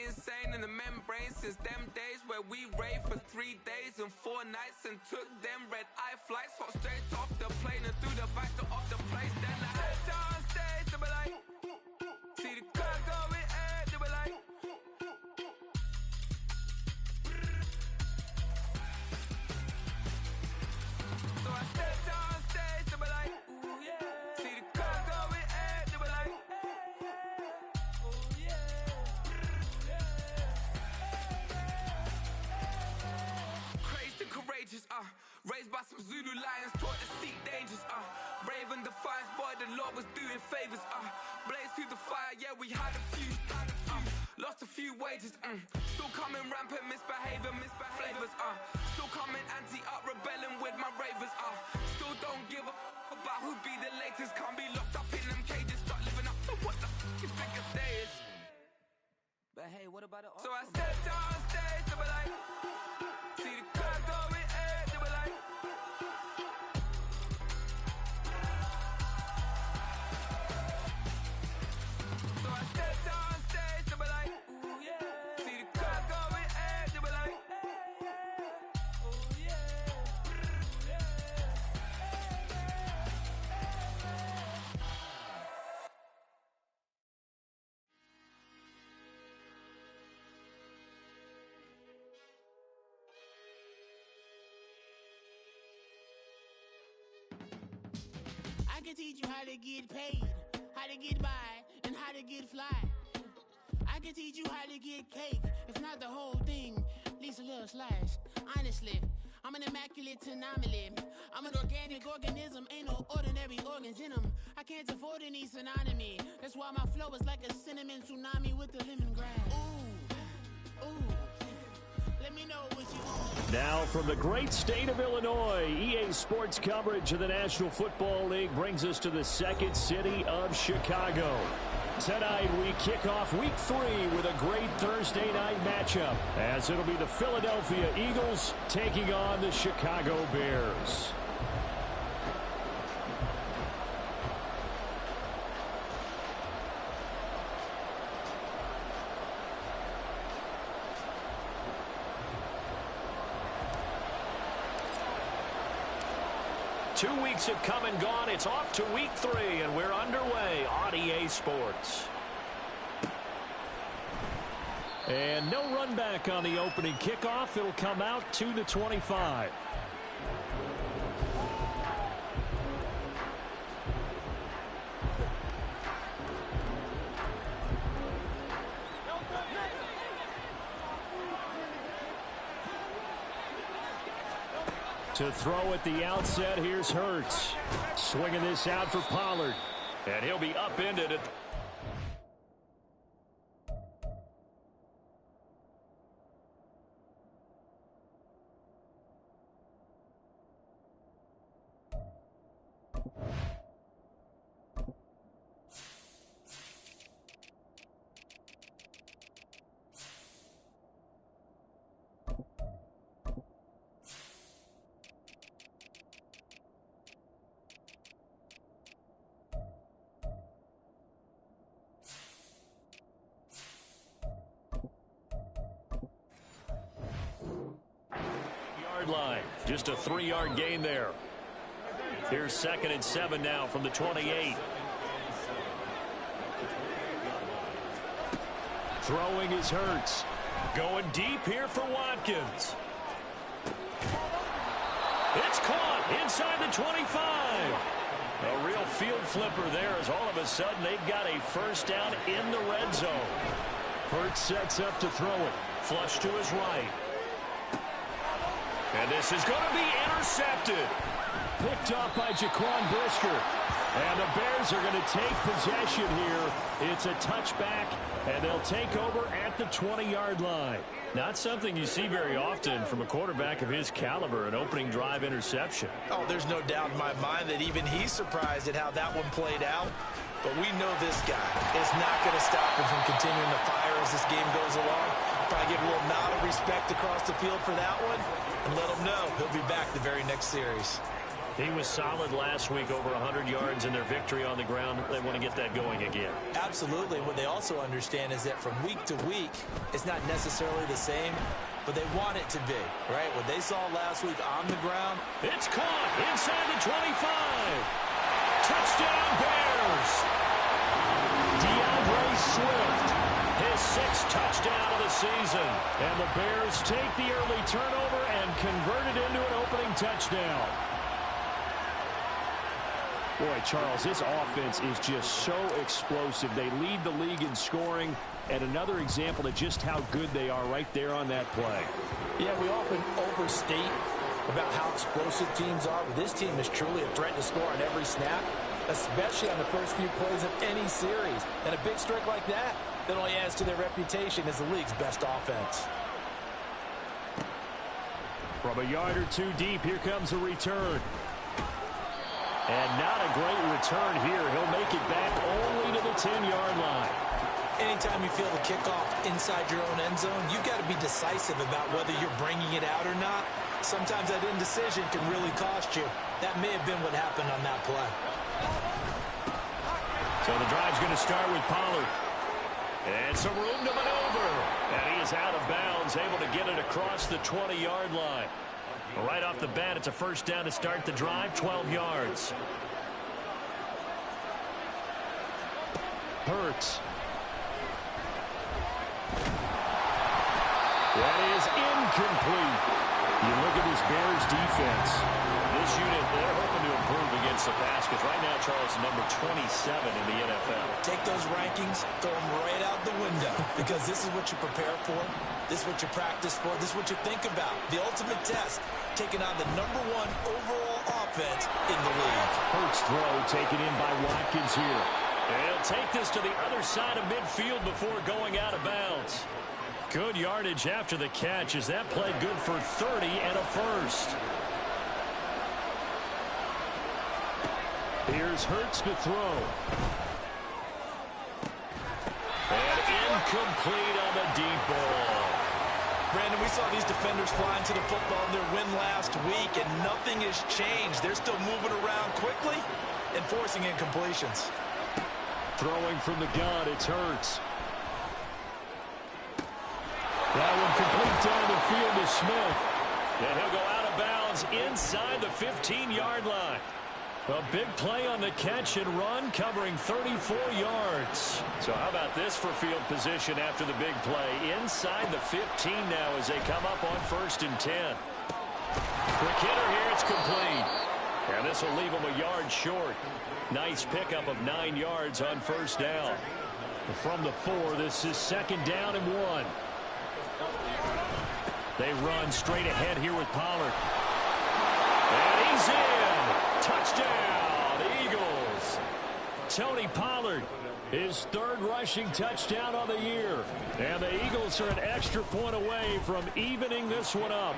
insane in the membrane since them days where we raved for 3 days and 4 nights and took them red-eye flights, hot straight off the plane and through the back door of the place. Then I head down stage, they were like, see the crowd going air, they were like, so I stepped down stage, they were like, ooh yeah, see the crowd going air, they were like, ooh yeah, crazed and courageous, raised by some Zulu lions, taught to seek dangers, brave and defiant, boy, the Lord was doing favors, blaze through the fire, yeah, we had a few, lost a few wages, still coming rampant, misbehavior, flavors, still coming anti-up, rebelling with my ravers, still don't give a about who be the latest, can't be locked up in them cages, start living up to what the f you think it is. But hey, what about it? So I stepped on stage, they were like, see the crowd going air, they were like, so I stepped on stage, they were like, ooh yeah, see the crowd going air, they were like, ooh yeah, I can teach you how to get paid, how to get by, and how to get fly. I can teach you how to get cake, if not the whole thing, at least a little slice. Honestly, I'm an immaculate anomaly. I'm an organic organism, ain't no ordinary organs in them. I can't afford any synonymy. That's why my flow is like a cinnamon tsunami with the lemongrass. Ooh, ooh. Let me know what you want. Now from the great state of Illinois, EA Sports coverage of the National Football League brings us to the second city of Chicago. Tonight we kick off week 3 with a great Thursday night matchup, as it'll be the Philadelphia Eagles taking on the Chicago Bears. Two weeks have come and gone. It's off to week 3, and we're underway on EA Sports. And no run back on the opening kickoff. It'll come out to the 25. To throw at the outset, here's Hurts. Swinging this out for Pollard. And he'll be upended at line. Just a 3-yard gain there. Here's 2nd and 7 now from the 28. Throwing is Hurts. Going deep here for Watkins. It's caught inside the 25. A real field flipper there, as all of a sudden they've got a first down in the red zone. Hurts sets up to throw it. Flush to his right. And this is going to be intercepted. Picked off by Jaquan Brisker. And the Bears are going to take possession here. It's a touchback, and they'll take over at the 20-yard line. Not something you see very often from a quarterback of his caliber, an opening drive interception. Oh, there's no doubt in my mind that even he's surprised at how that one played out. But we know this guy is not going to stop him from continuing to fire as this game goes along. Probably give a little nod of respect across the field for that one, and let him know he'll be back the very next series. He was solid last week, over 100 yards in their victory on the ground. They want to get that going again. Absolutely. What they also understand is that from week to week, it's not necessarily the same, but they want it to be, right? What they saw last week on the ground. It's caught inside the 25. Touchdown, Bears. DeAndre Swift, his 6th touchdown of the season. And the Bears take the early turnover and convert it into an opening touchdown. Boy, Charles, this offense is just so explosive. They lead the league in scoring, and another example of just how good they are right there on that play. Yeah, we often overstate about how explosive teams are, but this team is truly a threat to score on every snap, especially on the first few plays of any series. And a big streak like that only adds to their reputation as the league's best offense. From a yard or two deep, here comes a return. And not a great return here. He'll make it back only to the 10-yard line. Anytime you feel the kickoff inside your own end zone, you've got to be decisive about whether you're bringing it out or not. Sometimes that indecision can really cost you. That may have been what happened on that play. So the drive's going to start with Pollard. And some room to maneuver. And he is out of bounds, able to get it across the 20-yard line. Right off the bat, it's a first down to start the drive, 12 yards. Hurts. That is incomplete. You look at this Bears defense. This unit, they're hoping to improve against the pass because right now, Charles is number 27 in the NFL. Take those rankings, throw them right out the window because this is what you prepare for. This is what you practice for. This is what you think about. The ultimate test, taking on the #1 overall offense in the league. Hurts throw taken in by Watkins here. And he'll take this to the other side of midfield before going out of bounds. Good yardage after the catch as that play good for 30 and a first. Here's Hurts to throw. And incomplete on the deep ball. Brandon, we saw these defenders flying to the football in their win last week, and nothing has changed. They're still moving around quickly and forcing incompletions. Throwing from the gun, it's Hurts. That one complete down the field to Smith. And he'll go out of bounds inside the 15-yard line. A big play on the catch and run, covering 34 yards. So how about this for field position after the big play? Inside the 15 now as they come up on 1st and 10. Quick hitter here, it's complete. And this will leave them a yard short. Nice pickup of 9 yards on 1st down. From the 4, this is 2nd down and 1. They run straight ahead here with Pollard. And he's in. Touchdown, Eagles. Tony Pollard, his 3rd rushing touchdown on the year. And the Eagles are an extra point away from evening this one up.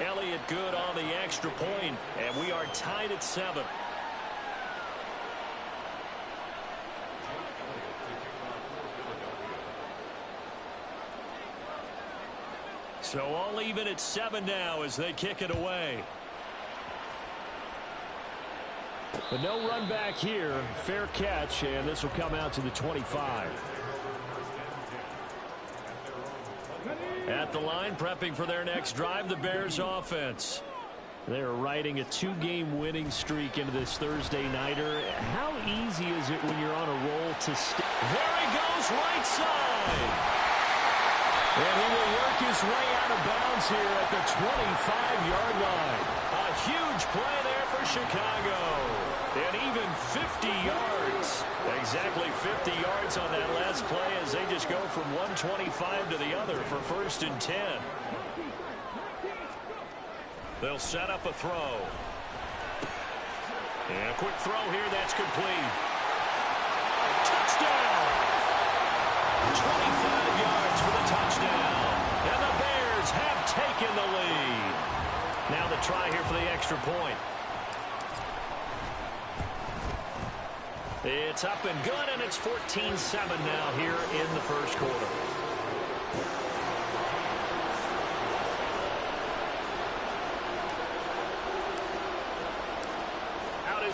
Elliott good on the extra point, and we are tied at 7. So all even at 7 now as they kick it away. But no run back here. Fair catch, and this will come out to the 25. At the line, prepping for their next drive, the Bears offense. They're riding a 2-game winning streak into this Thursday nighter. How easy is it when you're on a roll to stay? There he goes, right side. And he will work his way out of bounds here at the 25-yard line. A huge play there for Chicago. And even 50 yards. Exactly 50 yards on that last play as they just go from 125 to the other for 1st and 10. They'll set up a throw. And a quick throw here, that's complete. Touchdown! 25 yards for the touchdown. And the Bears have taken the lead. Now the try here for the extra point. It's up and good, and it's 14-7 now here in the first quarter.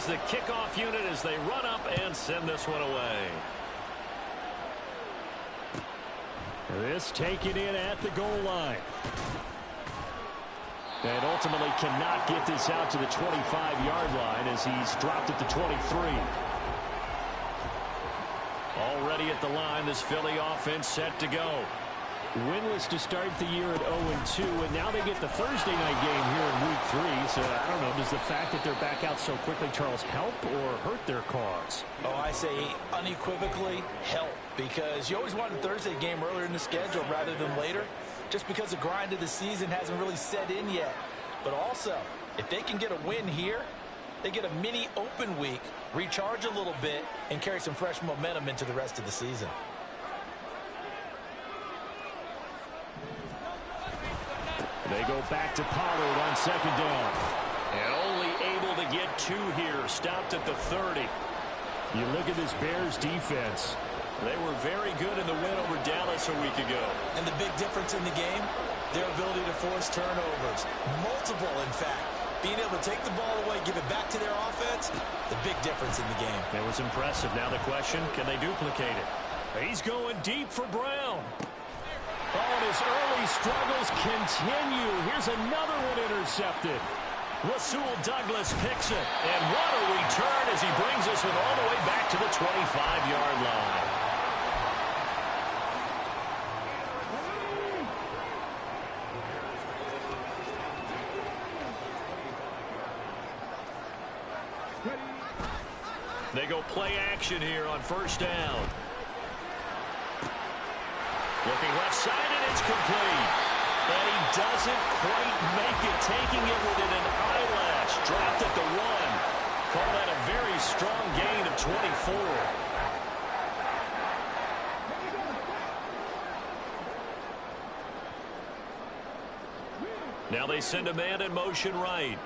is the kickoff unit as they run up and send this one away. This taken in at the goal line. And ultimately cannot get this out to the 25-yard line as he's dropped at the 23. Already at the line, this Philly offense set to go. Winless to start the year at 0-2, and now they get the Thursday night game here in Week 3. So, I don't know, does the fact that they're back out so quickly, Charles, help or hurt their cause? Oh, I say unequivocally help, because you always want a Thursday game earlier in the schedule rather than later, just because the grind of the season hasn't really set in yet. But also, if they can get a win here, they get a mini open week, recharge a little bit, and carry some fresh momentum into the rest of the season. They go back to Pollard on second down. And only able to get 2 here. Stopped at the 30. You look at this Bears defense. They were very good in the win over Dallas a week ago. And the big difference in the game, their ability to force turnovers. Multiple, in fact. Being able to take the ball away, give it back to their offense, the big difference in the game. It was impressive. Now the question, can they duplicate it? He's going deep for Brown. Oh, and his early struggles continue. Here's another one intercepted. Rasul Douglas picks it. And what a return as he brings this one all the way back to the 25-yard line. They go play action here on first down. Looking left side, and it's complete. And he doesn't quite make it, taking it within an eyelash. Dropped at the 1. Call that a very strong gain of 24. Now they send a man in motion right.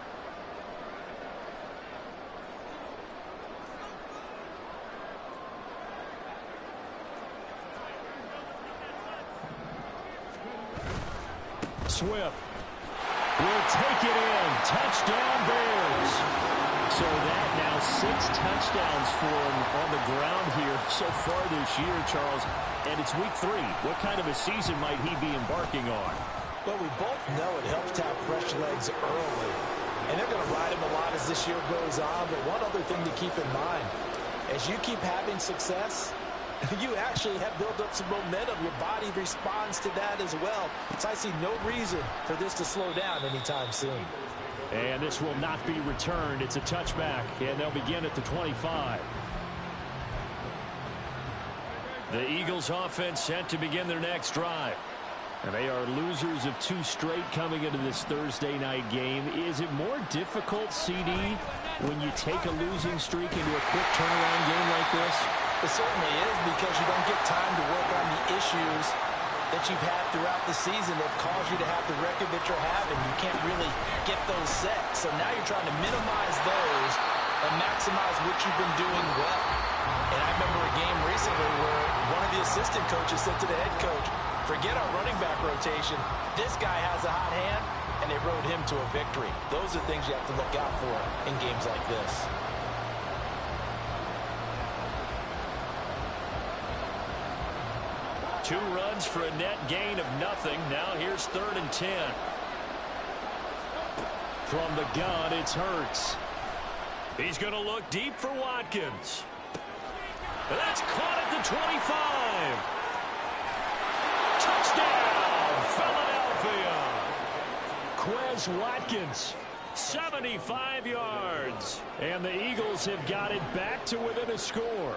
Swift will take it in. Touchdown, Bears. So that now 6 touchdowns for him on the ground here so far this year, Charles. And it's week 3. What kind of a season might he be embarking on? Well, we both know it helps to have fresh legs early. And they're going to ride him a lot as this year goes on. But one other thing to keep in mind, as you keep having success, you actually have built up some momentum. Your body responds to that as well. So I see no reason for this to slow down anytime soon. And this will not be returned. It's a touchback, and they'll begin at the 25. The Eagles offense set to begin their next drive. And they are losers of 2 straight coming into this Thursday night game. Is it more difficult, CD, when you take a losing streak into a quick turnaround game like this? It certainly is, because you don't get time to work on the issues that you've had throughout the season that caused you to have the record that you're having. You can't really get those set. So now you're trying to minimize those and maximize what you've been doing well. And I remember a game recently where one of the assistant coaches said to the head coach, forget our running back rotation. This guy has a hot hand, and they rode him to a victory. Those are things you have to look out for in games like this. Two runs for a net gain of nothing. Now here's 3rd and 10. From the gun, it's Hurts. He's going to look deep for Watkins. That's caught at the 25. Touchdown, Philadelphia. Quez Watkins, 75 yards. And the Eagles have got it back to within a score.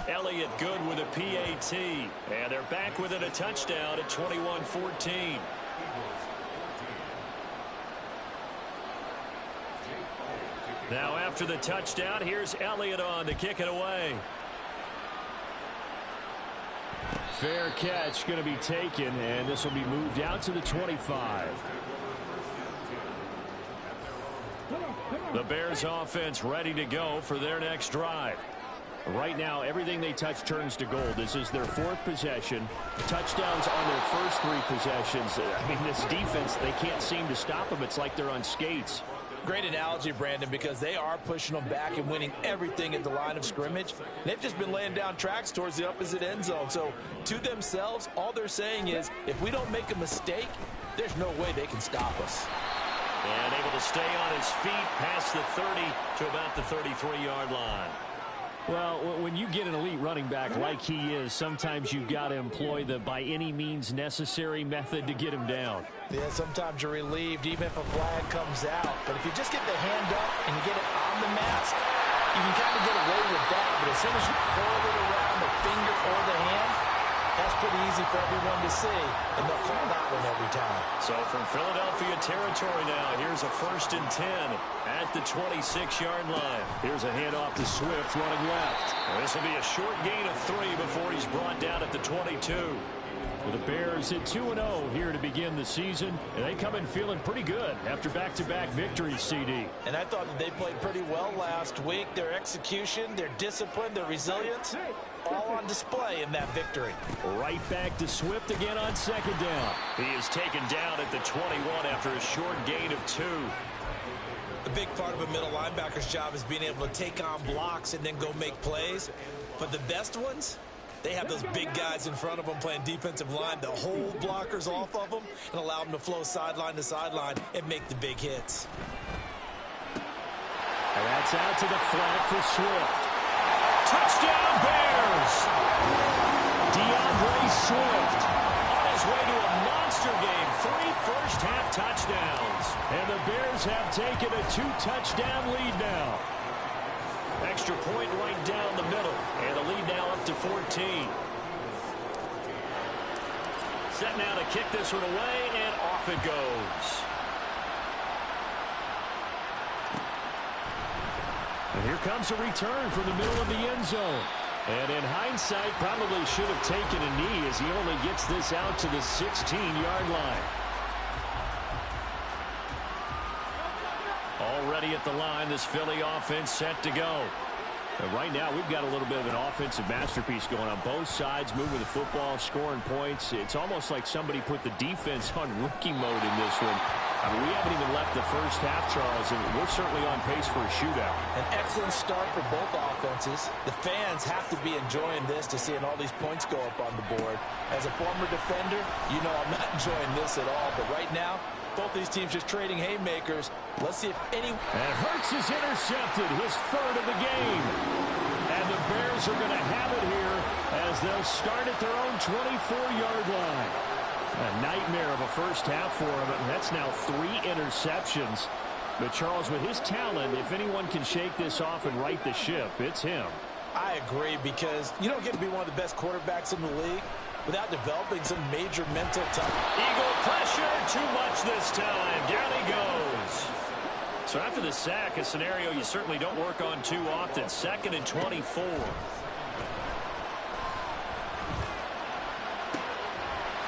Elliott good with a PAT. And they're back within a touchdown at 21-14. Now after the touchdown, here's Elliott on to kick it away. Fair catch going to be taken, and this will be moved out to the 25. The Bears offense ready to go for their next drive. Right now, everything they touch turns to gold. This is their 4th possession. Touchdowns on their first 3 possessions. I mean, this defense, they can't seem to stop them. It's like they're on skates. Great analogy, Brandon, because they are pushing them back and winning everything at the line of scrimmage. They've just been laying down tracks towards the opposite end zone. So to themselves, all they're saying is, if we don't make a mistake, there's no way they can stop us. And able to stay on his feet past the 30 to about the 33-yard line. Well, when you get an elite running back like he is, sometimes you've got to employ the by any means necessary method to get him down. Yeah, sometimes you're relieved even if a flag comes out. But if you just get the hand up and you get it on the mask, you can kind of get away with that. But as soon as you curl it around the finger or the hand, that's pretty easy for everyone to see, and they'll call that one every time. So from Philadelphia territory now, here's a 1st and 10 at the 26-yard line. Here's a handoff to Swift running left. This will be a short gain of 3 before he's brought down at the 22. Well, the Bears at 2-0 here to begin the season, and they come in feeling pretty good after back-to-back victories, CD. And I thought that they played pretty well last week. Their execution, their discipline, their resilience, all on display in that victory. Right back to Swift again on 2nd down. He is taken down at the 21 after a short gain of 2. A big part of a middle linebacker's job is being able to take on blocks and then go make plays. But the best ones, they have those big guys in front of them playing defensive line to hold blockers off of them and allow them to flow sideline to sideline and make the big hits. And that's out to the flat for Swift. Touchdown Bears! DeAndre Swift on his way to a monster game. 3 first-half touchdowns. And the Bears have taken a 2-touchdown lead now. Extra point right down the middle. And the lead now up to 14. Set now to kick this one away, and off it goes. And here comes a return from the middle of the end zone. And in hindsight, probably should have taken a knee as he only gets this out to the 16-yard line. Already at the line, this Philly offense set to go. And right now, we've got a little bit of an offensive masterpiece going on both sides, moving the football, scoring points. It's almost like somebody put the defense on rookie mode in this one. I mean, we haven't even left the first half, Charles, and we're certainly on pace for a shootout. An excellent start for both offenses. The fans have to be enjoying this to seeing all these points go up on the board. As a former defender, you know I'm not enjoying this at all, but right now, both these teams just trading haymakers. Let's see if any... And Hurts is intercepted, his 3rd of the game. And the Bears are going to have it here as they'll start at their own 24-yard line. A nightmare of a first half for him, and that's now 3 interceptions. But Charles, with his talent, if anyone can shake this off and right the ship, it's him. I agree, because you don't get to be one of the best quarterbacks in the league without developing some major mental toughness. Eagle pressure, too much this time. Down he goes. So after the sack, a scenario you certainly don't work on too often. 2nd and 24.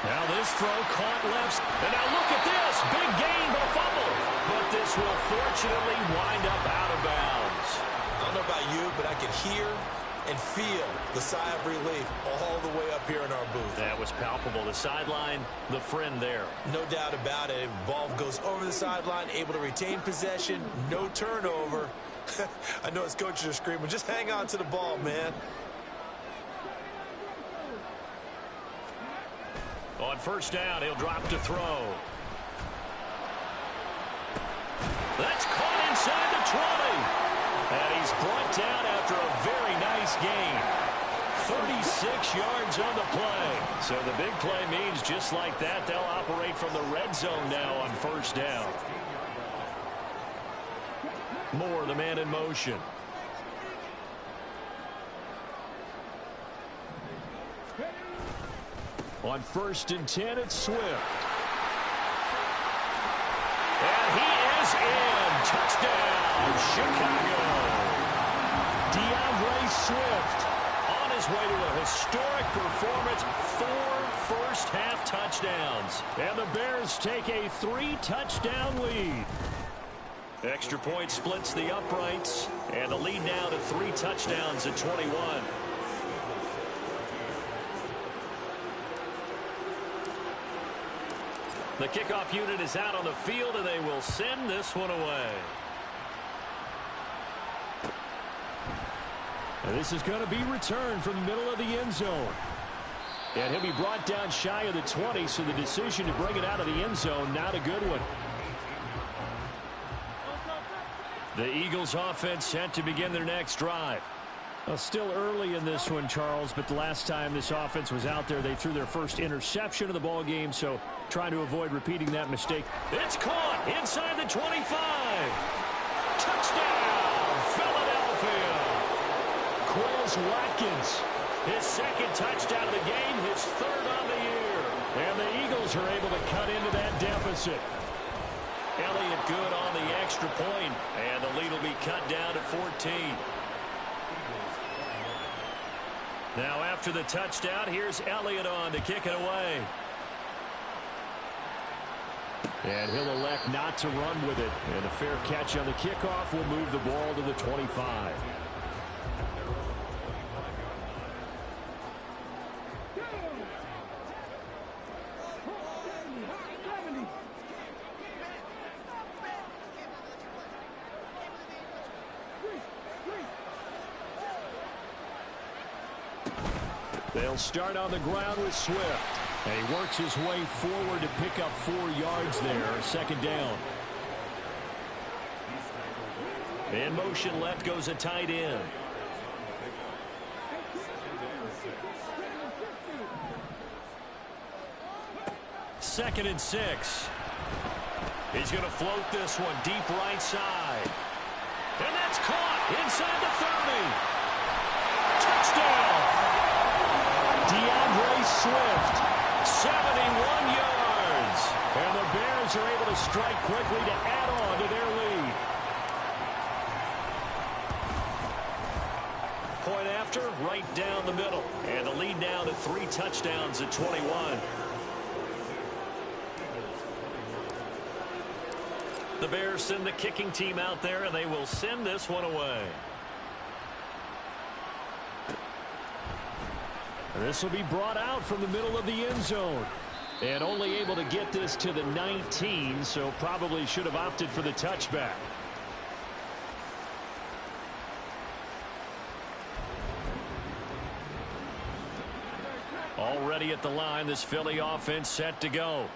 Now this throw caught left. And now look at this. Big gain, but a fumble. But this will fortunately wind up out of bounds. I don't know about you, but I could hear and feel the sigh of relief all the way up here in our booth. That was palpable. The sideline, the friend there. No doubt about it. Ball goes over the sideline, able to retain possession, no turnover. I know his coaches are screaming, just hang on to the ball, man. On 1st down, he'll drop to throw. That's caught inside the 20. And he's brought down after a very nice gain. 36 yards on the play. So the big play means just like that, they'll operate from the red zone now on 1st down. Moore, the man in motion. On 1st and 10, it's Swift. And he is in. Touchdown, Chicago. DeAndre Swift on his way to a historic performance. 4 first-half touchdowns. And the Bears take a 3-touchdown lead. Extra point splits the uprights, and the lead now to 3 touchdowns at 21. The kickoff unit is out on the field, and they will send this one away. And this is going to be returned from the middle of the end zone. And he'll be brought down shy of the 20, so the decision to bring it out of the end zone, not a good one. The Eagles offense set to begin their next drive. Well, still early in this one, Charles, but the last time this offense was out there, they threw their first interception of the ball game, so trying to avoid repeating that mistake. It's caught inside the 25. Touchdown, Philadelphia. Quez Watkins, his second touchdown of the game, his third on the year. And the Eagles are able to cut into that deficit. Elliott good on the extra point, and the lead will be cut down to 14. Now after the touchdown, here's Elliott on to kick it away. And he'll elect not to run with it. And a fair catch on the kickoff will move the ball to the 25. They'll start on the ground with Swift. And he works his way forward to pick up 4 yards there. Second down. In motion left goes a tight end. Second and 6. He's going to float this one deep right side. And that's caught inside the 30. Touchdown. DeAndre Swift, 71 yards. And the Bears are able to strike quickly to add on to their lead. Point after, right down the middle. And the lead now to 3 touchdowns at 21. The Bears send the kicking team out there, and they will send this one away. This will be brought out from the middle of the end zone. And only able to get this to the 19, so probably should have opted for the touchback. Already at the line, this Philly offense set to go.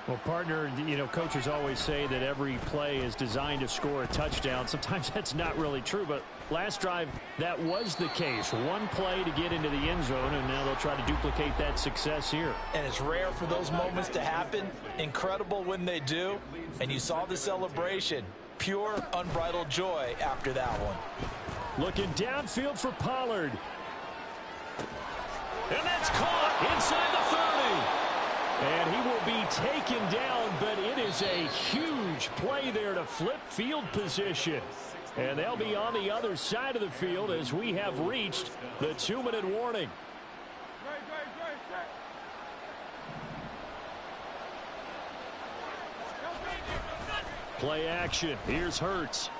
Well, partner, you know, coaches always say that every play is designed to score a touchdown. Sometimes that's not really true, but last drive, that was the case. One play to get into the end zone, and now they'll try to duplicate that success here. And it's rare for those moments to happen. Incredible when they do. And you saw the celebration. Pure, unbridled joy after that one. Looking downfield for Pollard. And that's caught inside the 30. And he will be taken down, but it is a huge play there to flip field position. And they'll be on the other side of the field as we have reached the 2-minute warning. Play action. Here's Hurts.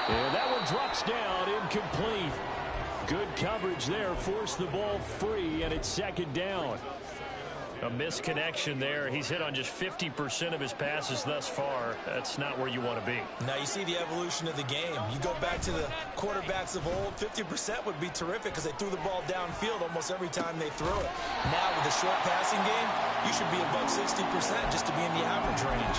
And that one drops down, incomplete. Good coverage there, forced the ball free, and it's second down. A misconnection there. He's hit on just 50% of his passes thus far. That's not where you want to be. Now you see the evolution of the game. You go back to the quarterbacks of old, 50% would be terrific because they threw the ball downfield almost every time they threw it. Now with the short passing game, you should be above 60% just to be in the average range.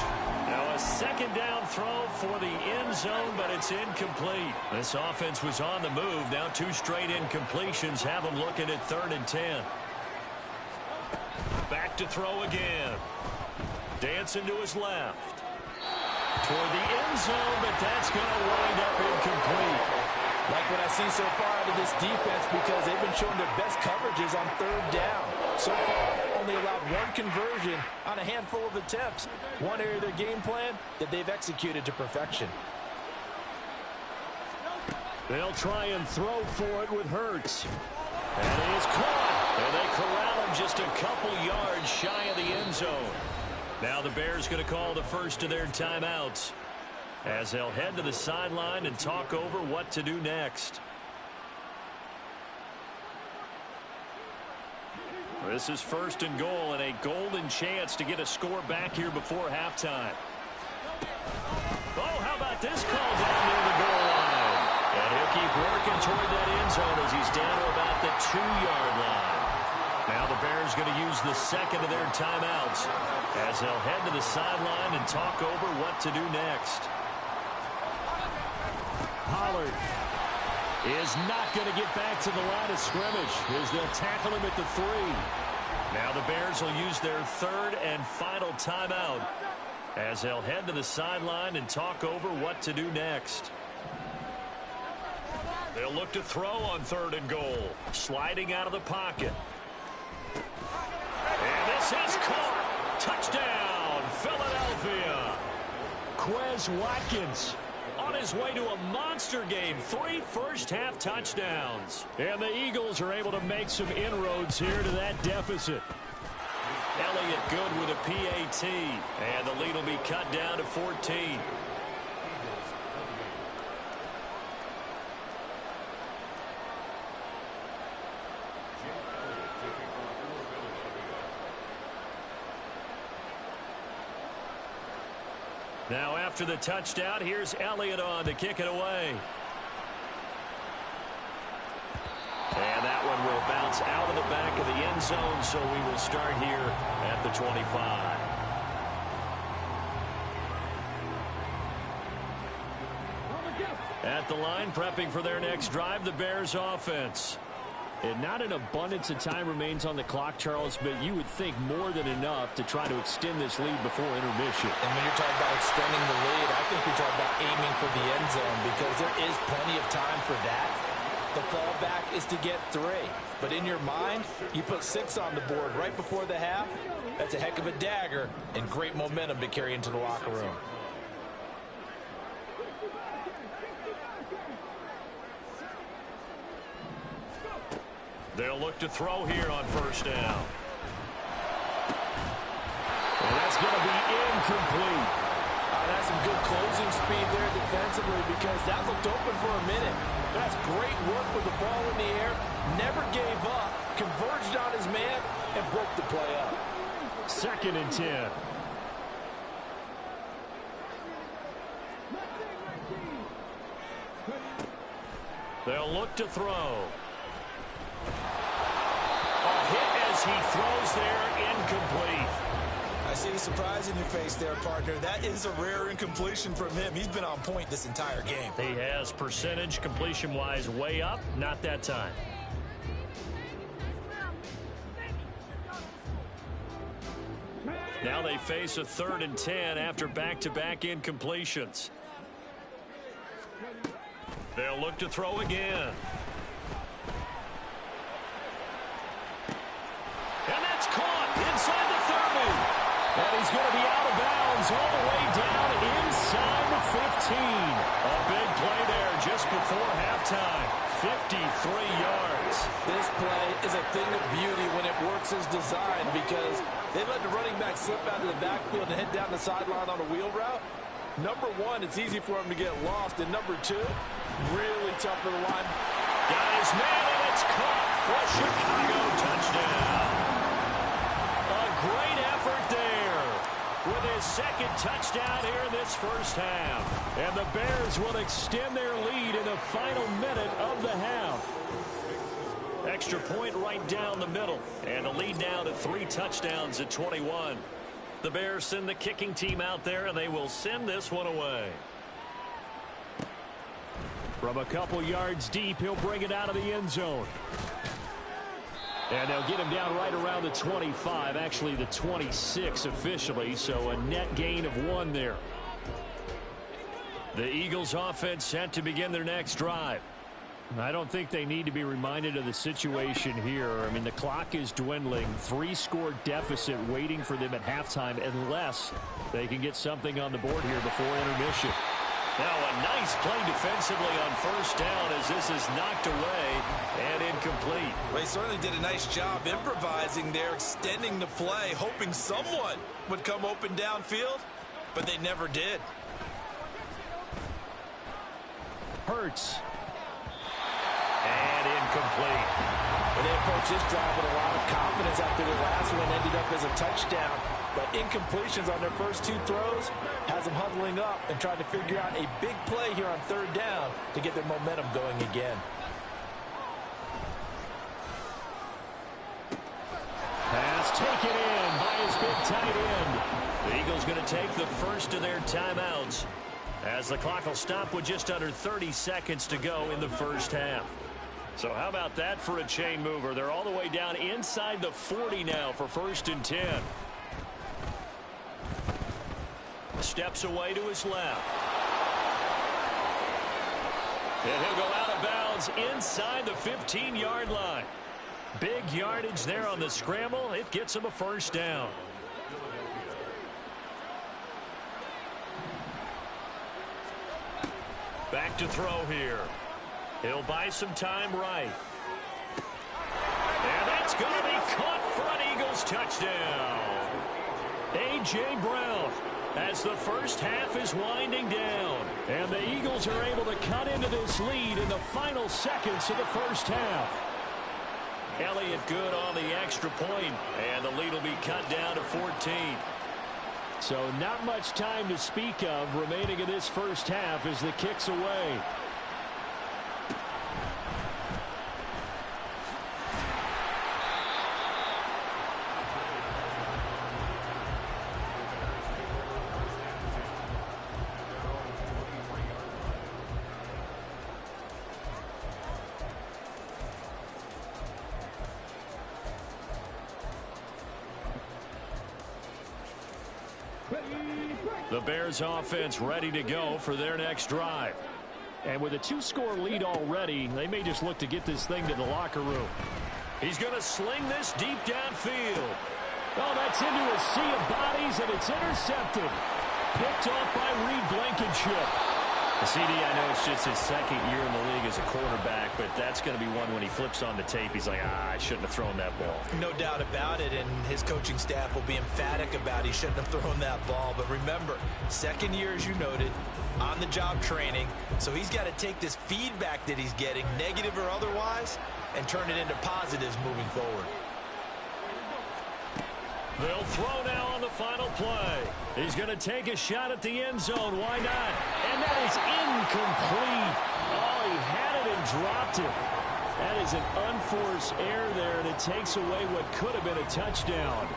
Now a second down throw for the end zone, but it's incomplete. This offense was on the move. Now 2 straight incompletions have them looking at 3rd and 10. Back to throw again. Dancing to his left. Toward the end zone, but that's going to wind up incomplete. Like what I see so far out of this defense because they've been showing their best coverages on 3rd down. So far, only allowed 1 conversion on a handful of attempts. One area of their game plan that they've executed to perfection. They'll try and throw for it with Hurts. And he is caught. And they corral him just a couple yards shy of the end zone. Now the Bears going to call the first of their timeouts as they'll head to the sideline and talk over what to do next. This is 1st and goal and a golden chance to get a score back here before halftime. Oh, how about this call down near the goal line? And he'll keep working toward that end zone as he's down to about the 2-yard line. Now the Bears going to use the second of their timeouts as they'll head to the sideline and talk over what to do next. Pollard is not going to get back to the line of scrimmage as they'll tackle him at the 3. Now the Bears will use their 3rd and final timeout as they'll head to the sideline and talk over what to do next. They'll look to throw on 3rd and goal. Sliding out of the pocket. And this is caught. Touchdown, Philadelphia. Quez Watkins on his way to a monster game. 3 first-half touchdowns. And the Eagles are able to make some inroads here to that deficit. Elliott good with a PAT. And the lead will be cut down to 14. Now after the touchdown, here's Elliott on to kick it away. And that one will bounce out of the back of the end zone, so we will start here at the 25. At the line, prepping for their next drive, the Bears offense. And not an abundance of time remains on the clock, Charles, but you would think more than enough to try to extend this lead before intermission. And when you're talking about extending the lead, I think you're talking about aiming for the end zone because there is plenty of time for that. The fallback is to get 3. But in your mind, you put 6 on the board right before the half. That's a heck of a dagger and great momentum to carry into the locker room. They'll look to throw here on 1st down. And that's going to be incomplete. That's some good closing speed there defensively because that looked open for a minute. That's great work with the ball in the air. Never gave up. Converged on his man and broke the play up. 2nd and 10. They'll look to throw. A hit as he throws there, incomplete. I see the surprise in your face there, partner. That is a rare incompletion from him. He's been on point this entire game. He has percentage completion-wise way up, not that time. Now they face a 3rd and 10 after back-to-back incompletions. They'll look to throw again. And that's caught inside the 30. And he's going to be out of bounds all the way down inside the 15. A big play there just before halftime. 53 yards. This play is a thing of beauty when it works as designed because they let the running back slip out of the backfield and head down the sideline on a wheel route. Number 1, it's easy for him to get lost. And number 2, really tough for the line. Got his man, and it's caught for a Chicago touchdown. A great effort there with his 2nd touchdown here in this first half. And the Bears will extend their lead in the final minute of the half. Extra point right down the middle. And the lead now to 3 touchdowns at 21. The Bears send the kicking team out there, and they will send this one away. From a couple yards deep, he'll bring it out of the end zone. And they'll get him down right around the 25, actually the 26 officially, so a net gain of 1 there. The Eagles offense set to begin their next drive. I don't think they need to be reminded of the situation here. I mean, the clock is dwindling. 3-score deficit waiting for them at halftime unless they can get something on the board here before intermission. Now a nice play defensively on first down as this is knocked away and incomplete. Well, they certainly did a nice job improvising there, extending the play, hoping someone would come open downfield, but they never did. Hurts. And incomplete. And they approached this drive with a lot of confidence after the last one ended up as a touchdown. But incompletions on their first two throws has them huddling up and trying to figure out a big play here on third down to get their momentum going again. Pass taken in by his big tight end. The Eagles going to take the first of their timeouts as the clock will stop with just under 30 seconds to go in the first half. So how about that for a chain mover? They're all the way down inside the 40 now for 1st and 10. Steps away to his left. And he'll go out of bounds inside the 15-yard line. Big yardage there on the scramble. It gets him a first down. Back to throw here. He'll buy some time right. And that's going to be caught for an Eagles touchdown. A.J. Brown as the first half is winding down. And the Eagles are able to cut into this lead in the final seconds of the first half. Elliott good on the extra point, and the lead will be cut down to 14. So not much time to speak of remaining in this first half as the kick's away. The Bears offense ready to go for their next drive. And with a 2-score lead already, they may just look to get this thing to the locker room. He's going to sling this deep downfield. Oh, that's into a sea of bodies, and it's intercepted. Picked off by Reed Blankenship. The CD, I know it's just his second year in the league as a quarterback, but that's going to be one when he flips on the tape. He's like, I shouldn't have thrown that ball. No doubt about it, and his coaching staff will be emphatic about he shouldn't have thrown that ball. But remember, second year, as you noted, on-the-job training, so he's got to take this feedback that he's getting, negative or otherwise, and turn it into positives moving forward. They'll throw now on the final play. He's going to take a shot at the end zone. Why not? And that is incomplete. Oh, he had it and dropped it. That is an unforced error there, and it takes away what could have been a touchdown.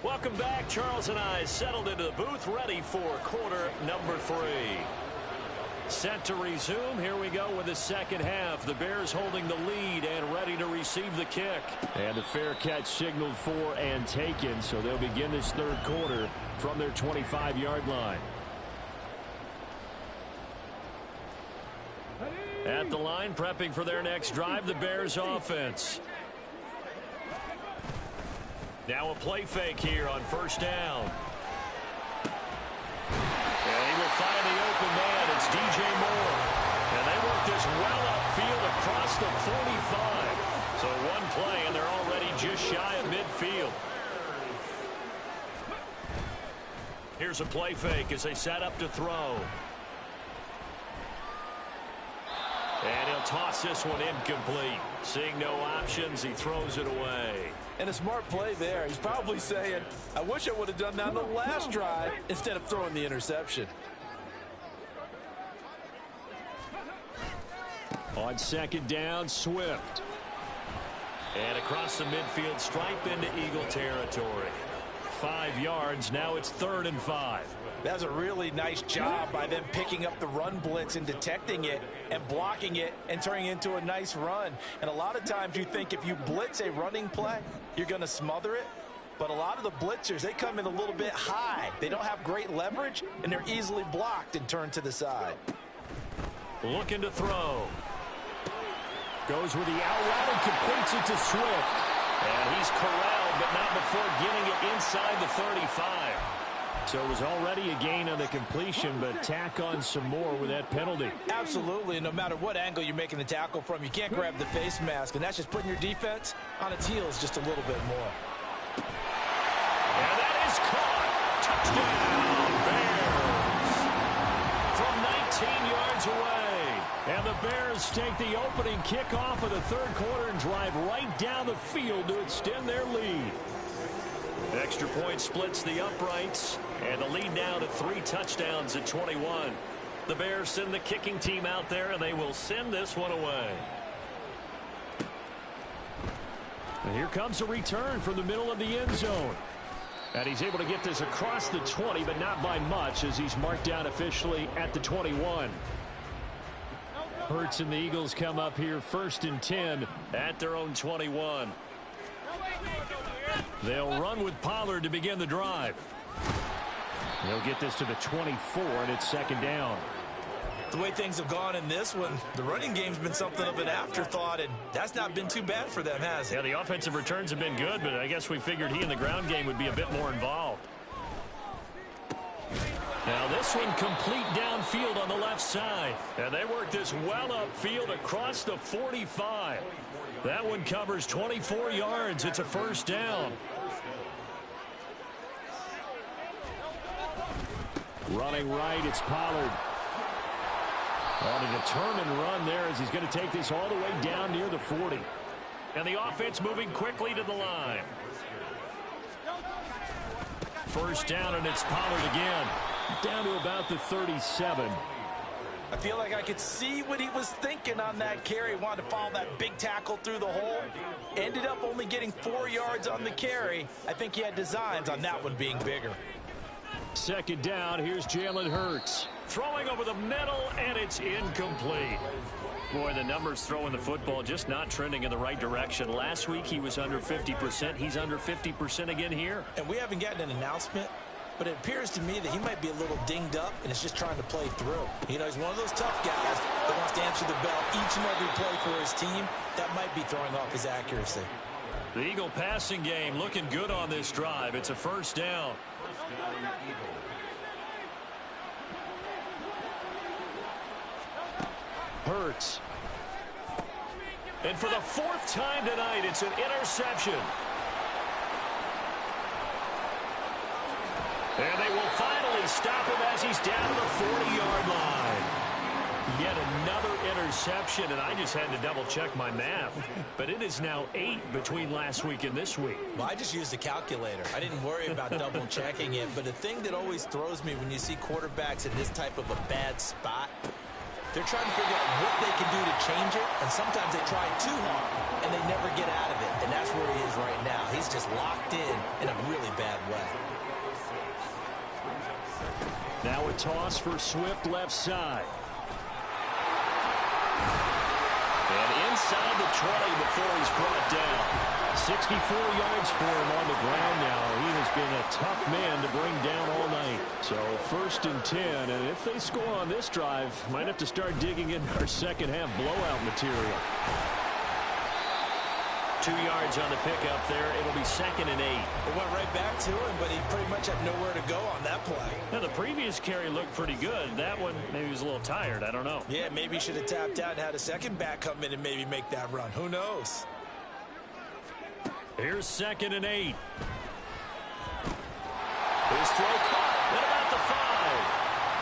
Welcome back. Charles and I settled into the booth, ready for quarter number 3. Set to resume. Here we go with the second half. The Bears holding the lead and ready to receive the kick. And the fair catch signaled for and taken, so they'll begin this third quarter from their 25-yard line. At the line, prepping for their next drive, the Bears offense. Now a play fake here on first down. And he will find the open man. It's DJ Moore. And they work this well upfield across the 45. So one play, and they're already just shy of midfield. Here's a play fake as they set up to throw. And he'll toss this one incomplete. Seeing no options, he throws it away. And a smart play there. He's probably saying, I wish I would have done that on the last drive instead of throwing the interception. On second down, Swift. And across the midfield stripe into Eagle territory. 5 yards. Now it's 3rd and 5. That's a really nice job by them picking up the run blitz and detecting it and blocking it and turning it into a nice run. And a lot of times you think if you blitz a running play, you're going to smother it. But a lot of the blitzers, they come in a little bit high. They don't have great leverage, and they're easily blocked and turned to the side. Looking to throw. Goes with the out route and completes it to Swift. And he's corralled, but not before getting it inside the 35. So it was already a gain on the completion, but tack on some more with that penalty. Absolutely, and no matter what angle you're making the tackle from, you can't grab the face mask, and that's just putting your defense on its heels just a little bit more. And that is caught. Touchdown, Bears. From 19 yards away. And the Bears take the opening kickoff of the third quarter and drive right down the field to extend their lead. Extra point splits the uprights, and the lead now to 3 touchdowns at 21. The Bears send the kicking team out there, and they will send this one away. And here comes a return from the middle of the end zone. And he's able to get this across the 20, but not by much, as he's marked down officially at the 21. Hurts and the Eagles come up here 1st and 10 at their own 21. They'll run with Pollard to begin the drive. They'll get this to the 24, and it's 2nd down. The way things have gone in this one, the running game's been something of an afterthought, and that's not been too bad for them, has it? Yeah, the offensive returns have been good, but I guess we figured he in the ground game would be a bit more involved. Now this one complete downfield on the left side. And they work this well upfield across the 45. That one covers 24 yards. It's a 1st down. Running right, it's Pollard. On a determined run there as he's going to take this all the way down near the 40. And the offense moving quickly to the line. 1st down, and it's Pollard again. Down to about the 37. I feel like I could see what he was thinking on that carry. Wanted to follow that big tackle through the hole. Ended up only getting 4 yards on the carry. I think he had designs on that one being bigger. 2nd down, here's Jalen Hurts. Throwing over the middle, and it's incomplete. Boy, the numbers throwing the football just not trending in the right direction. Last week he was under 50%. He's under 50% again here. And we haven't gotten an announcement, but it appears to me that he might be a little dinged up and is just trying to play through. You know, he's one of those tough guys that wants to answer the bell each and every play for his team. That might be throwing off his accuracy. The Eagle passing game looking good on this drive. It's a 1st down. Hurts. And for the 4th time tonight, it's an interception. And they will finally stop him as he's down to the 40-yard line. Yet another interception, and I just had to double-check my math. But it is now 8 between last week and this week. Well, I just used a calculator. I didn't worry about double-checking it. But the thing that always throws me when you see quarterbacks in this type of a bad spot, they're trying to figure out what they can do to change it, and sometimes they try too hard, and they never get out of it. And that's where he is right now. He's just locked in a really bad way. Now a toss for Swift left side. And inside the 20 before he's brought down. 64 yards for him on the ground now. He has been a tough man to bring down all night. So 1st and 10, and if they score on this drive, might have to start digging in our second half blowout material. 2 yards on the pickup there. It'll be 2nd and 8. It went right back to him, but he pretty much had nowhere to go on that play. Now, the previous carry looked pretty good. That one, maybe he was a little tired. I don't know. Yeah, maybe he should have tapped out and had a second back come in and maybe make that run. Who knows? Here's 2nd and 8. His throw caught at about the 5.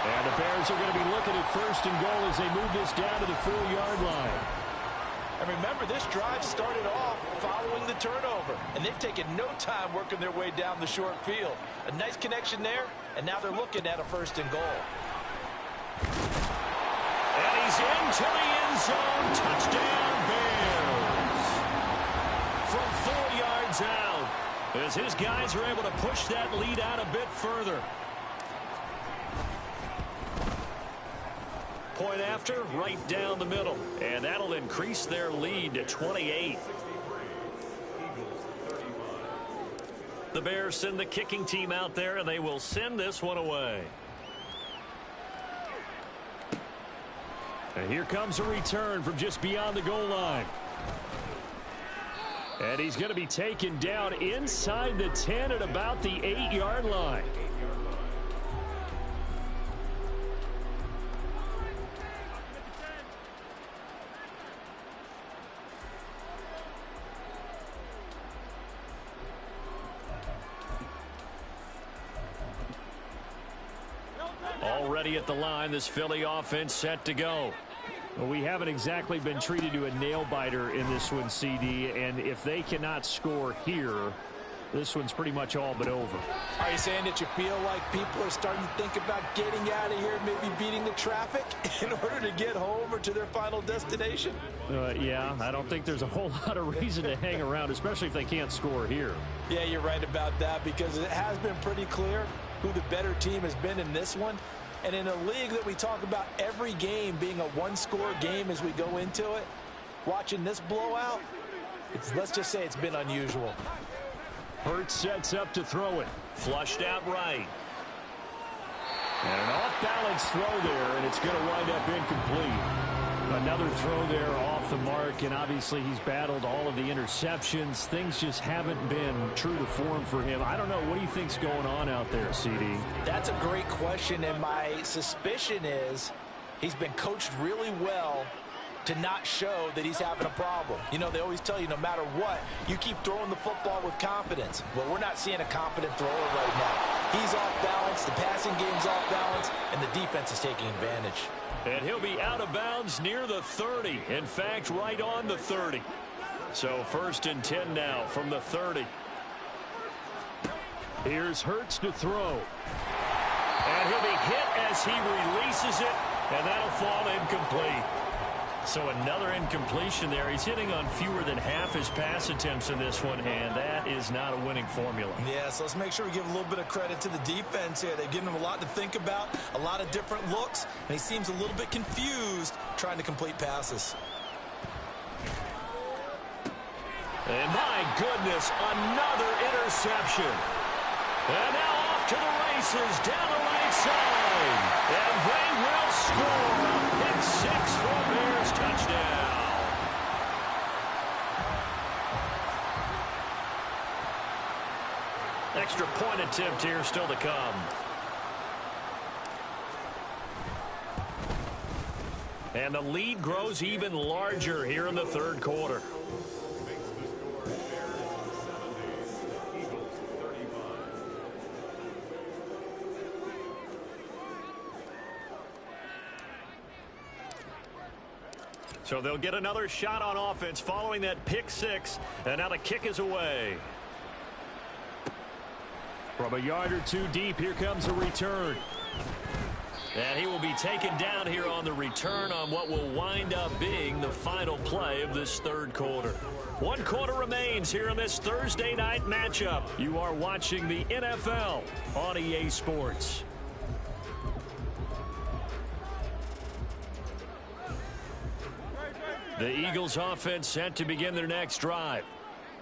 And the Bears are going to be looking at 1st and goal as they move this down to the 4-yard line. And remember, this drive started off following the turnover. And they've taken no time working their way down the short field. A nice connection there, and now they're looking at a 1st and goal. And he's into the end zone. Touchdown, Bears. From 4 yards out, as his guys are able to push that lead out a bit further. Point after, right down the middle. And that'll increase their lead to 28. The Bears send the kicking team out there, and they will send this one away. And here comes a return from just beyond the goal line. And he's going to be taken down inside the 10 at about the 8-yard line. Already at the line, this Philly offense set to go. Well, we haven't exactly been treated to a nail-biter in this one, CD, and if they cannot score here, this one's pretty much all but over. Are you saying that you feel like people are starting to think about getting out of here, maybe beating the traffic in order to get home or to their final destination? Yeah, I don't think there's a whole lot of reason to hang around, especially if they can't score here. Yeah, you're right about that, because it has been pretty clear who the better team has been in this one. And in a league that we talk about every game being a one-score game as we go into it, watching this blowout, let's just say it's been unusual. Hurts sets up to throw it. Flushed out right. And an off-balance throw there, and it's going to wind up incomplete. Another throw there off the mark, and obviously he's battled all of the interceptions. Things just haven't been true to form for him. I don't know. What do you think's going on out there, CD? That's a great question, and my suspicion is he's been coached really well to not show that he's having a problem. You know, they always tell you no matter what, you keep throwing the football with confidence. Well, we're not seeing a confident thrower right now. He's off balance, the passing game's off balance, and the defense is taking advantage. And he'll be out of bounds near the 30. In fact, right on the 30. So 1st and 10 now from the 30. Here's Hurts to throw. And he'll be hit as he releases it, and that'll fall incomplete. So another incompletion there. He's hitting on fewer than half his pass attempts in this one, and that is not a winning formula. Yeah, so let's make sure we give a little bit of credit to the defense here. They've given him a lot to think about, a lot of different looks, and he seems a little bit confused trying to complete passes. And my goodness, another interception. And now off to the races down the right side. And they will score a pick six for Bears touchdown. Extra point attempt here still to come. And the lead grows even larger here in the third quarter. So they'll get another shot on offense following that pick six. And now the kick is away. From a yard or two deep, here comes a return. And he will be taken down here on the return on what will wind up being the final play of this third quarter. 1 quarter remains here in this Thursday night matchup. You are watching the NFL on EA Sports. The Eagles offense set to begin their next drive.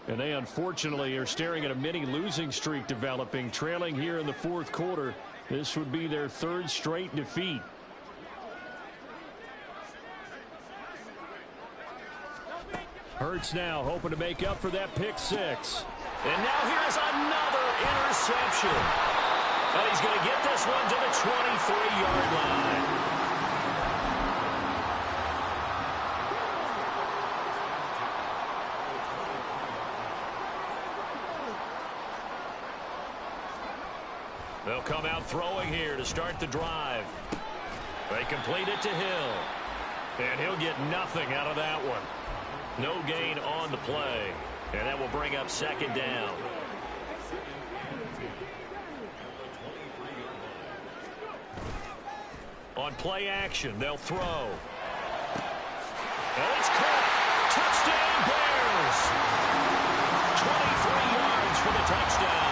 And they unfortunately are staring at a mini losing streak developing, trailing here in the fourth quarter. This would be their third straight defeat. Hurts now hoping to make up for that pick six. And now here's another interception. And he's going to get this one to the 23-yard line. They'll come out throwing here to start the drive. They complete it to Hill. And he'll get nothing out of that one. No gain on the play. And that will bring up second down. On play action, they'll throw. And it's caught. Touchdown Bears. 23 yards for the touchdown.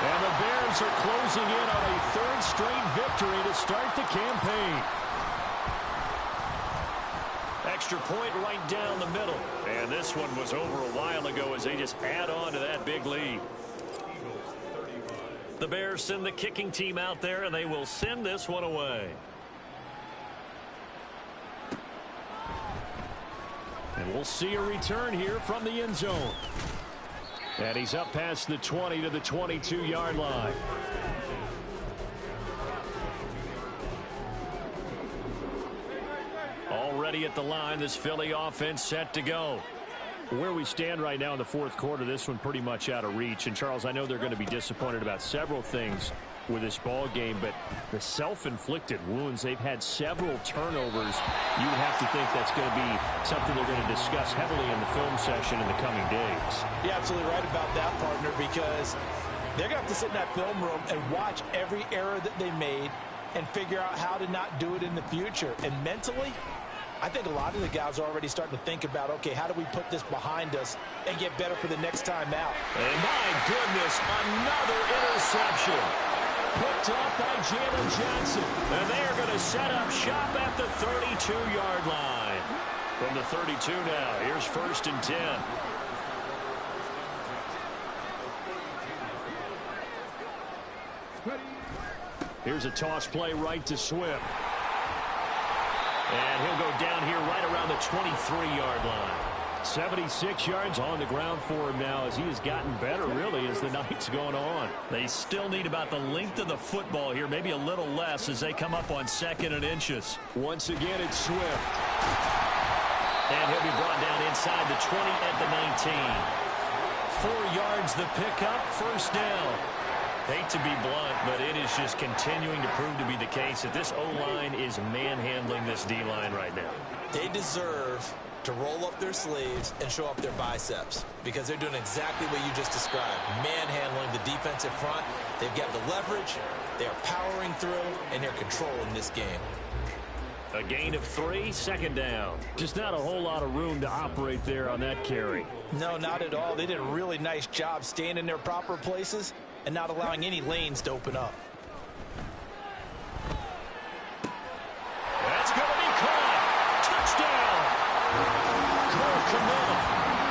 And the Bears are closing in on a third straight victory to start the campaign. Extra point right down the middle. And this one was over a while ago as they just add on to that big lead. The Bears send the kicking team out there, and they will send this one away. And we'll see a return here from the end zone. And he's up past the 20 to the 22-yard line. Already at the line, this Philly offense set to go. Where we stand right now in the fourth quarter, this one pretty much out of reach. And, Charles, I know they're going to be disappointed about several things with this ball game, but the self-inflicted wounds, they've had several turnovers. You would have to think that's going to be something they're going to discuss heavily in the film session in the coming days. You're absolutely right about that, partner, because they're going to have to sit in that film room and watch every error that they made and figure out how to not do it in the future. And mentally, I think a lot of the guys are already starting to think about, okay, how do we put this behind us and get better for the next time out? And my goodness, another interception. Picked up by Jalen Johnson. And they are going to set up shop at the 32-yard line. From the 32 now, here's 1st and 10. Here's a toss play right to Swift. And he'll go down here right around the 23-yard line. 76 yards on the ground for him now as he has gotten better, really, as the night's going on. They still need about the length of the football here, maybe a little less as they come up on 2nd and inches. Once again, it's Swift. And he'll be brought down inside the 20 at the 19. 4 yards the pickup, 1st down. Hate to be blunt, but it is just continuing to prove to be the case that this O-line is manhandling this D-line right now. They deserve to roll up their sleeves and show up their biceps because they're doing exactly what you just described, manhandling the defensive front. They've got the leverage, they're powering through, and they're controlling this game. A gain of 3, 2nd down. Just not a whole lot of room to operate there on that carry. No, not at all. They did a really nice job staying in their proper places and not allowing any lanes to open up. That's going to be caught. Touchdown. Cole Kmet,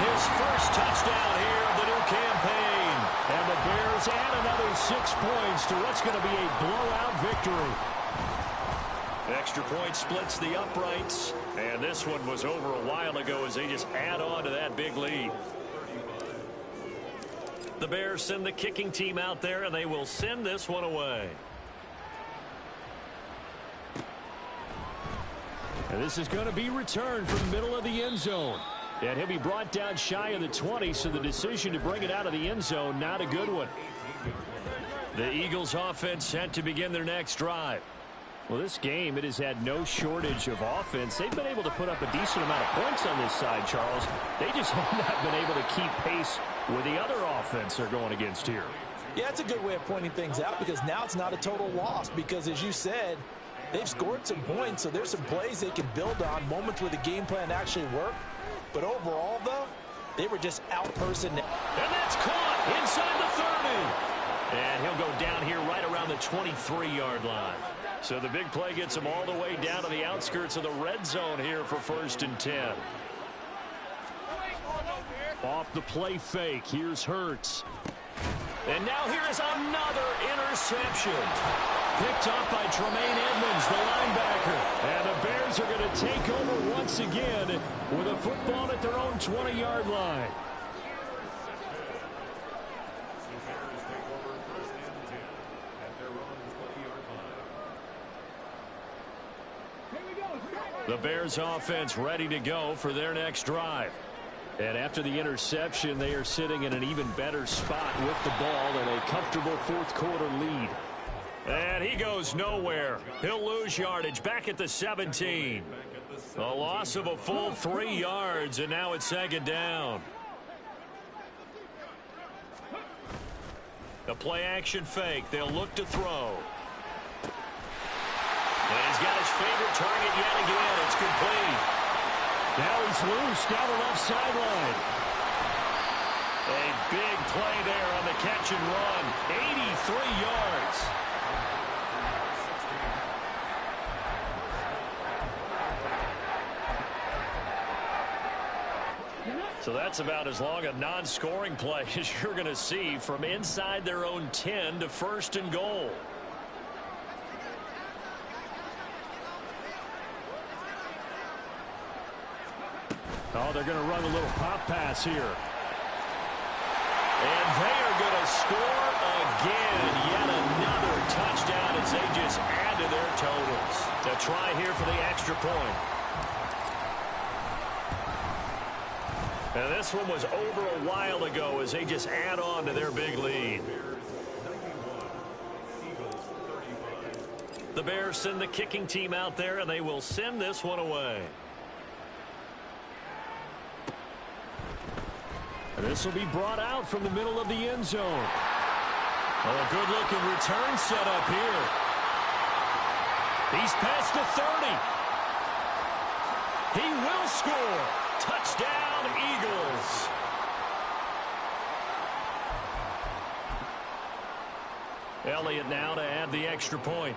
his first touchdown here of the new campaign. And the Bears add another 6 points to what's going to be a blowout victory. Extra point splits the uprights. And this one was over a while ago as they just add on to that big lead. The Bears send the kicking team out there, and they will send this one away. And this is going to be returned from the middle of the end zone. And he'll be brought down shy of the 20, so the decision to bring it out of the end zone, not a good one. The Eagles offense set to begin their next drive. Well, this game, it has had no shortage of offense. They've been able to put up a decent amount of points on this side, Charles. They just have not been able to keep pace with the other offense they're going against here. Yeah, it's a good way of pointing things out because now it's not a total loss because, as you said, they've scored some points, so there's some plays they can build on, moments where the game plan actually worked. But overall, though, they were just out-personned. And that's caught inside the 30. And he'll go down here right around the 23-yard line. So the big play gets him all the way down to the outskirts of the red zone here for 1st and 10. Off the play fake, here's Hurts. And now here is another interception. Picked up by Tremaine Edmonds, the linebacker. And the Bears are going to take over once again with a football at their own 20-yard line. The Bears offense ready to go for their next drive. And after the interception, they are sitting in an even better spot with the ball and a comfortable fourth quarter lead. And he goes nowhere. He'll lose yardage back at the 17. A loss of a full 3 yards, and now it's 2nd down. A play action fake. They'll look to throw. And he's got his favorite target yet again. It's complete. Now he's loose down the left sideline. A big play there on the catch and run. 83 yards. So that's about as long a non-scoring play as you're going to see from inside their own 10 to 1st and goal. Oh, they're going to run a little pop pass here. And they are going to score again. Yet another touchdown as they just add to their totals. To try here for the extra point. And this one was over a while ago as they just add on to their big lead. The Bears send the kicking team out there, and they will send this one away. And this will be brought out from the middle of the end zone. Oh, a good-looking return set up here. He's past the 30. He will score. Touchdown, Eagles. Elliott now to add the extra point.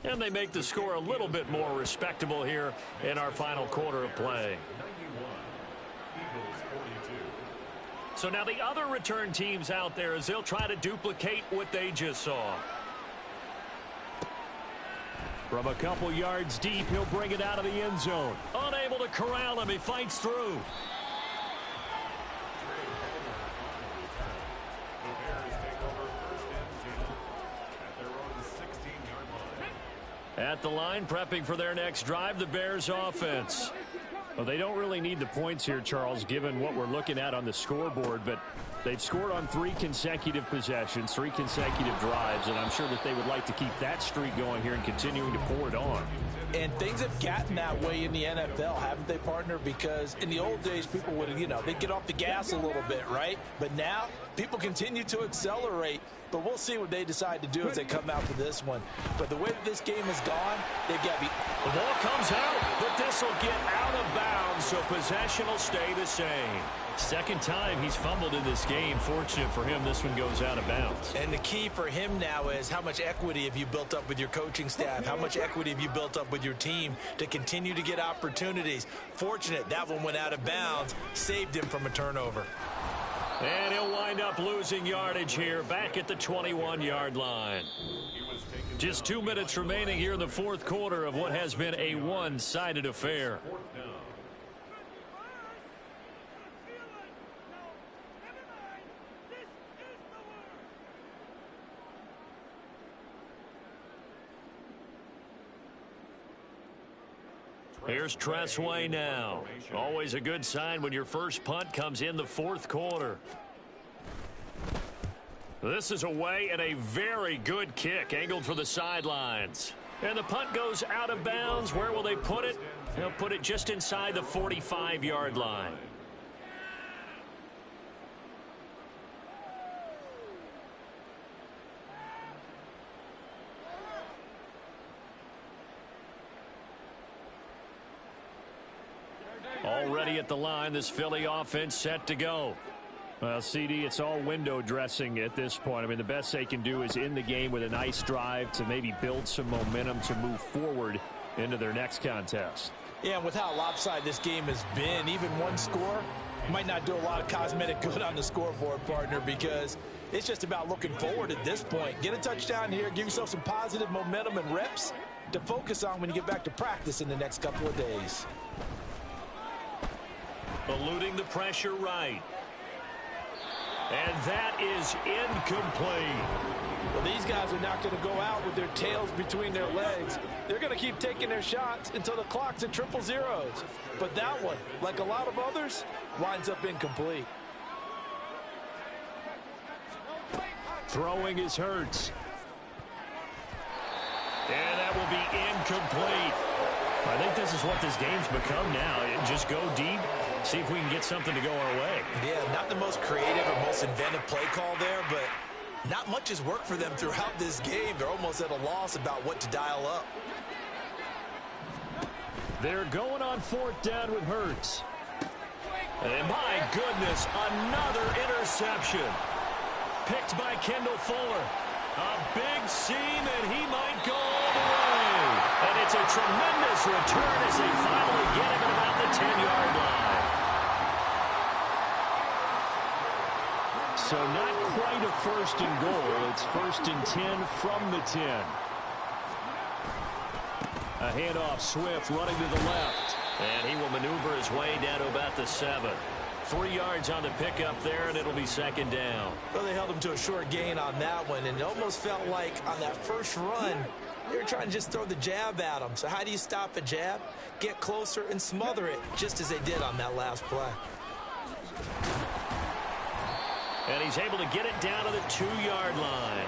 And they make the score a little bit more respectable here in our final quarter of play. So now the other return teams out there as they'll try to duplicate what they just saw. From a couple yards deep, he'll bring it out of the end zone. Unable to corral him, he fights through. At the line, prepping for their next drive, the Bears offense. Well, they don't really need the points here, Charles, given what we're looking at on the scoreboard, but they've scored on 3 consecutive possessions, 3 consecutive drives, and I'm sure that they would like to keep that streak going here and continuing to pour it on. And things have gotten that way in the NFL, haven't they, partner? Because in the old days, people would, they'd get off the gas a little bit, right? But now, people continue to accelerate. But we'll see what they decide to do as they come out for this one. But the way that this game has gone, they've got to be... The ball comes out, but this will get out of bounds, so possession will stay the same. Second time he's fumbled in this game. Fortunate for him, this one goes out of bounds. And the key for him now is how much equity have you built up with your coaching staff? How much equity have you built up with your team to continue to get opportunities? Fortunate that one went out of bounds, saved him from a turnover. And he'll wind up losing yardage here back at the 21-yard line. Just 2 minutes remaining here in the fourth quarter of what has been a one-sided affair. Here's Tressway now. Always a good sign when your first punt comes in the fourth quarter. This is away and a very good kick angled for the sidelines. And the punt goes out of bounds. Where will they put it? They'll put it just inside the 45-yard line. Already at the line, this Philly offense set to go. Well, CD, it's all window dressing at this point. I mean, the best they can do is end the game with a nice drive to maybe build some momentum to move forward into their next contest. Yeah, and with how lopsided this game has been, even one score might not do a lot of cosmetic good on the scoreboard, partner, because it's just about looking forward at this point. Get a touchdown here, give yourself some positive momentum and reps to focus on when you get back to practice in the next couple of days. Eluding the pressure right. And that is incomplete. Well, these guys are not going to go out with their tails between their legs. They're going to keep taking their shots until the clock's at 000. But that one, like a lot of others, winds up incomplete. Throwing is Hurts. And that will be incomplete. I think this is what this game's become now. Just go deep, see if we can get something to go our way. Yeah, not the most creative or most inventive play call there, but not much has worked for them throughout this game. They're almost at a loss about what to dial up. They're going on fourth down with Hurts. And my goodness, another interception. Picked by Kendall Fuller. A big seam, and he might go all the way. And it's a tremendous return as they finally get him at about the 10-yard line. So not quite a first and goal. It's first and 10 from the 10. A handoff, Swift running to the left. And he will maneuver his way down to about the 7. 3 yards on the pickup there, and it'll be second down. Well, they held him to a short gain on that one, and it almost felt like on that first run, they were trying to just throw the jab at him. So how do you stop a jab? Get closer and smother it, just as they did on that last play. And he's able to get it down to the 2-yard line.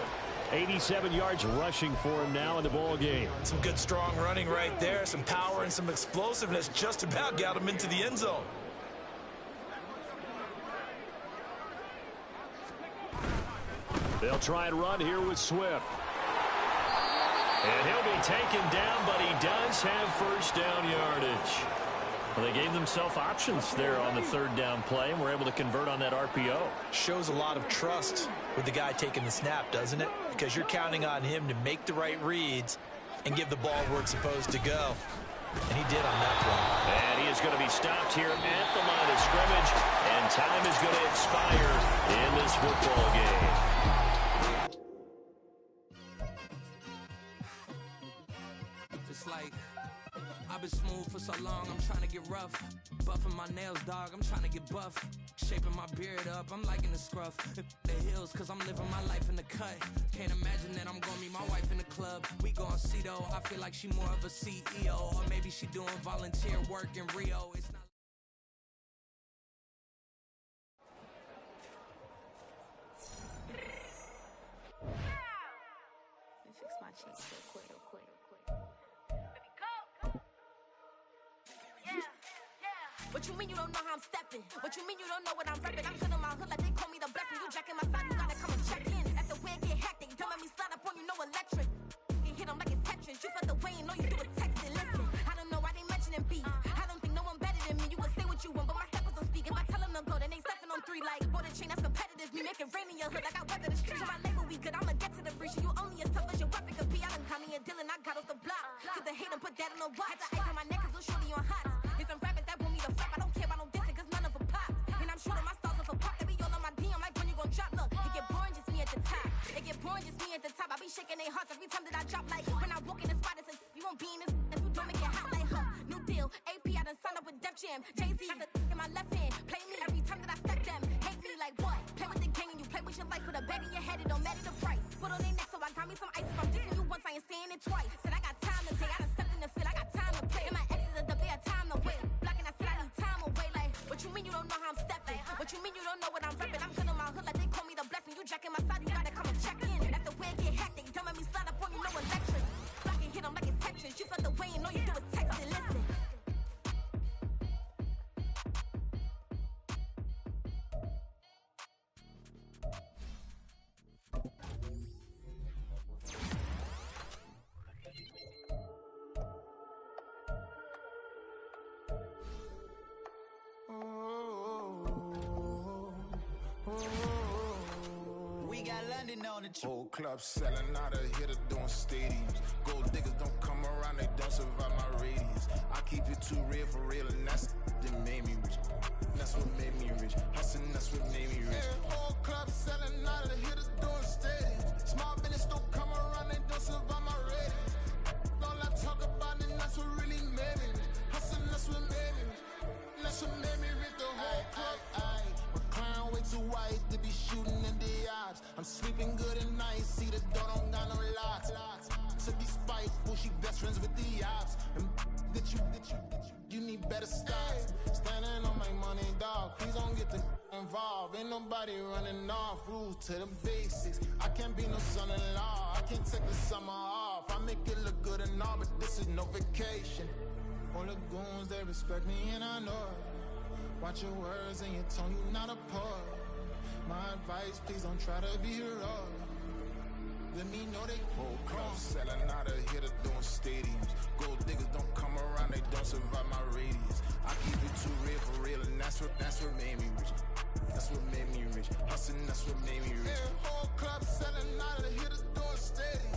87 yards rushing for him now in the ball game. Some good strong running right there. Some power and some explosiveness just about got him into the end zone. They'll try and run here with Swift. And he'll be taken down, but he does have first down yardage. Well, they gave themselves options there on the 3rd down play, and were able to convert on that RPO. Shows a lot of trust with the guy taking the snap, doesn't it? Because you're counting on him to make the right reads and give the ball where it's supposed to go. And he did on that play. And he is going to be stopped here at the line of scrimmage, and time is going to expire in this football game. Like, I've been smooth for so long, I'm trying to get rough. Buffing my nails, dog, I'm trying to get buff. Shaping my beard up, I'm liking the scruff. The hills, cause I'm living my life in the cut. Can't imagine that I'm gonna meet my wife in the club. We gon' see though, I feel like she more of a CEO. Or maybe she doing volunteer work in Rio. It's not. Let me fix my cheeks real quick. What you mean you don't know how I'm stepping? What you mean you don't know what I'm repping? I'm feeling my hood like they call me the blessing. You jacking my side, you gotta come and check in. After the way it get hectic, don't make me slide up on you, no electric. You hit them like it's Tetris. You felt the way and all you do is text it. Listen, I don't know why they mentioning beef. I don't think no one better than me. You would say what you want, but my steppers don't speak. If I tell them to go, then they stepping on 3 like border chain. That's competitive. Me making rain in your hood like I weather the streets. So my label we good. I'ma get to the breach. You only as tough as your weapon could be. I done caught me a deal and I got off the block. Cause the hate and put that on the watch. Had the ice on my neck cause little shorty on hot. There's some rappers that want me to flap. I don't care about no dissing cause none of them pop. And I'm shooting my stars off a pop. They be all on my DM like when you gon' drop. Look, it get boring just me at the top. It get boring just me at the top. I be shaking their hearts every time that I drop. Like when I walk in the spot, it says you won't be in this if you don't make it hot like her. New deal, AP, I done signed up with Def Jam. Jay-Z got the in my left hand. Play me every time that I step them. Hate me like what? Play with the gang and you play with your life. Put a bag in your head, it don't matter the price. Put on their neck so I got me some ice. If I'm dissing you once, I ain't saying it twice. Said I got time today, I done stepped in the field, I got time to play. And my exes are the bare time to wait. Blocking, I said I need time away. Like, what you mean you don't know how I'm stepping? What you mean you don't know what I'm repping? I'm feeling my hood like they call me the blessing. You jacking my side, you gotta come and check in. That's the way it get hectic. Don't make me slide up on you, no electric. Blocking, hit them like it's Tetris. You felt the way and all you do is text it. Listen. We got London on the Whole club selling out of here to doing stadiums. Gold diggers don't come around, they don't survive my radius. I keep it too real for real, and that's that made me rich. That's what made me rich. Hustling, that's what made me rich. Whole club selling out of here to doing stadiums. Small business don't come around, they don't survive my radius. All I talk about it, that's what really made me rich. Hustling, that's what made me rich. That's what made me rich. The whole club. My clown way too white to be shooting in the eyes. I'm sleeping good at night, see the door don't got no locks. To be spiteful, she best friends with the ops. And that you need better stocks. Standing on my money, dog. Please don't get involved. Ain't nobody running off. Rules to the basics. I can't be no son-in-law. I can't take the summer off. I make it look good and all, but this is no vacation. All the goons, they respect me and I know it. Watch your words and your tone, you not a poet. My advice, please don't try to be heroic. Let me know they whole club selling out of here to doing stadiums. Gold diggers don't come around, they don't survive my radius. I keep it too real for real, and that's what made me rich. That's what made me rich. Hustling, that's what made me rich. Whole club selling out of here to doing stadiums.